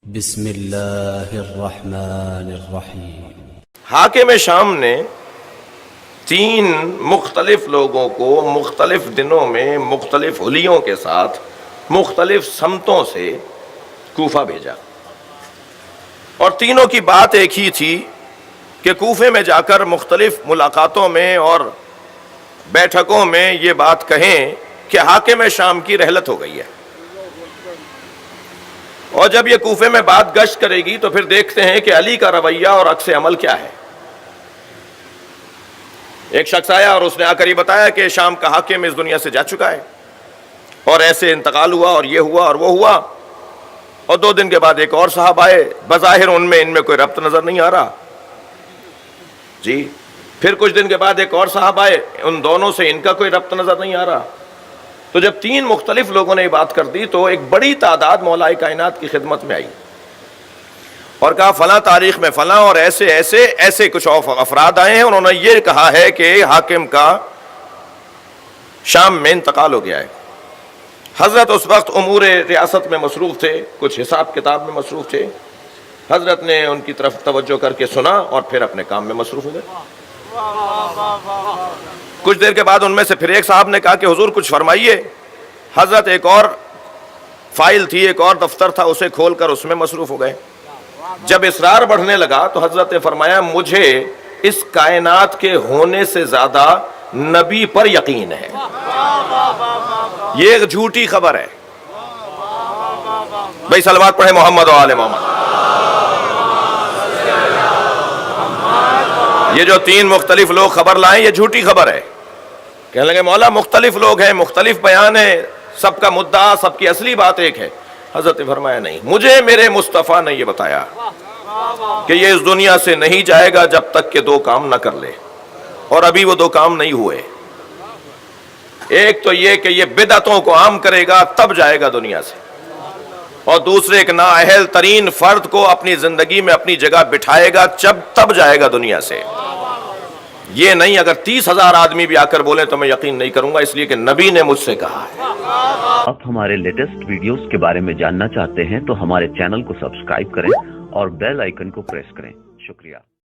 بسم اللہ الرحمن الرحیم۔ حاکم شام نے 3 مختلف لوگوں کو مختلف دنوں میں مختلف حلیوں کے ساتھ مختلف سمتوں سے کوفہ بھیجا، اور تینوں کی بات ایک ہی تھی کہ کوفے میں جا کر مختلف ملاقاتوں میں اور بیٹھکوں میں یہ بات کہیں کہ حاکم شام کی رحلت ہو گئی ہے، اور جب یہ کوفے میں بات گشت کرے گی تو پھر دیکھتے ہیں کہ علی کا رویہ اور عکس عمل کیا ہے۔ ایک شخص آیا اور اس نے آ کر یہ بتایا کہ شام کا حاکم اس دنیا سے جا چکا ہے، اور ایسے انتقال ہوا اور یہ ہوا اور وہ ہوا، اور 2 دن کے بعد ایک اور صاحب آئے، بظاہر ان میں کوئی ربط نظر نہیں آ رہا جی، پھر کچھ دن کے بعد ایک اور صاحب آئے، ان دونوں سے ان کا کوئی ربط نظر نہیں آ رہا۔ تو جب 3 مختلف لوگوں نے یہ بات کر دی تو ایک بڑی تعداد مولا کائنات کی خدمت میں آئی اور کہا فلاں تاریخ میں فلاں اور ایسے کچھ افراد آئے ہیں، انہوں نے یہ کہا ہے کہ حاکم کا شام میں انتقال ہو گیا ہے۔ حضرت اس وقت امور ریاست میں مصروف تھے، کچھ حساب کتاب میں مصروف تھے۔ حضرت نے ان کی طرف توجہ کر کے سنا اور پھر اپنے کام میں مصروف ہو گئے۔ کچھ دیر کے بعد ان میں سے پھر ایک صاحب نے کہا کہ حضور کچھ فرمائیے۔ حضرت ایک اور فائل تھی، ایک اور دفتر تھا، اسے کھول کر اس میں مصروف ہو گئے۔ جب اصرار بڑھنے لگا تو حضرت نے فرمایا مجھے اس کائنات کے ہونے سے زیادہ نبی پر یقین ہے، یہ ایک جھوٹی خبر ہے۔ بھائی صلوات پڑھیں محمد و آل محمد۔ یہ جو 3 مختلف لوگ خبر لائیں یہ جھوٹی خبر ہے۔ کہنے لگے مولا مختلف لوگ ہیں، مختلف بیان ہیں، سب کا مدعا، سب کی اصلی بات ایک ہے۔ حضرت نے فرمایا نہیں، مجھے میرے مصطفیٰ نے یہ بتایا کہ یہ اس دنیا سے نہیں جائے گا جب تک کہ 2 کام نہ کر لے، اور ابھی وہ 2 کام نہیں ہوئے۔ ایک تو یہ کہ یہ بدعتوں کو عام کرے گا تب جائے گا دنیا سے، اور دوسرے ایک نااہل ترین فرد کو اپنی زندگی میں اپنی جگہ بٹھائے گا تب جائے گا دنیا سے۔ یہ نہیں اگر 30,000 آدمی بھی آ کر بولیں تو میں یقین نہیں کروں گا، اس لیے کہ نبی نے مجھ سے کہا ہے۔ آپ ہمارے لیٹسٹ ویڈیوز کے بارے میں جاننا چاہتے ہیں تو ہمارے چینل کو سبسکرائب کریں اور بیل آئیکن کو پریس کریں۔ شکریہ۔